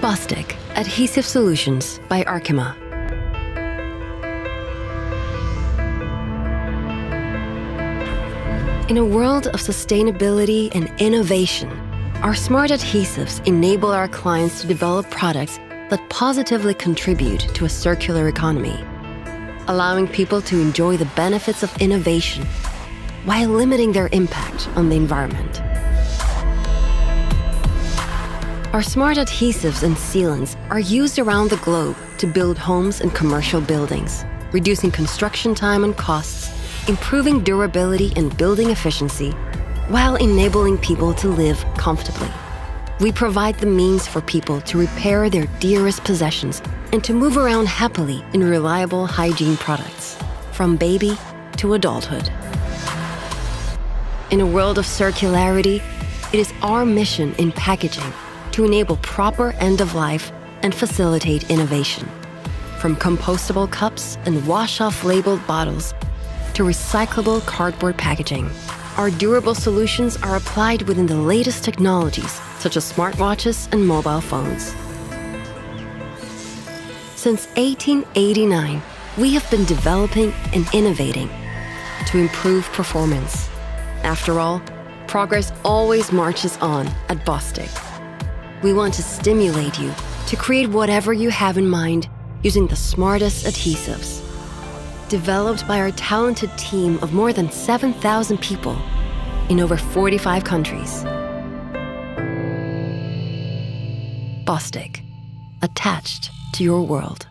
Bostik Adhesive Solutions by Arkema. In a world of sustainability and innovation, our smart adhesives enable our clients to develop products that positively contribute to a circular economy, allowing people to enjoy the benefits of innovation while limiting their impact on the environment. Our smart adhesives and sealants are used around the globe to build homes and commercial buildings, reducing construction time and costs, improving durability and building efficiency, while enabling people to live comfortably. We provide the means for people to repair their dearest possessions and to move around happily in reliable hygiene products, from baby to adulthood. In a world of circularity, it is our mission in packaging to enable proper end-of-life and facilitate innovation. From compostable cups and wash-off labeled bottles to recyclable cardboard packaging, our durable solutions are applied within the latest technologies, such as smartwatches and mobile phones. Since 1889, we have been developing and innovating to improve performance. After all, progress always marches on at Bostik. We want to stimulate you to create whatever you have in mind using the smartest adhesives. Developed by our talented team of more than 7,000 people in over 45 countries. Bostik, attached to your world.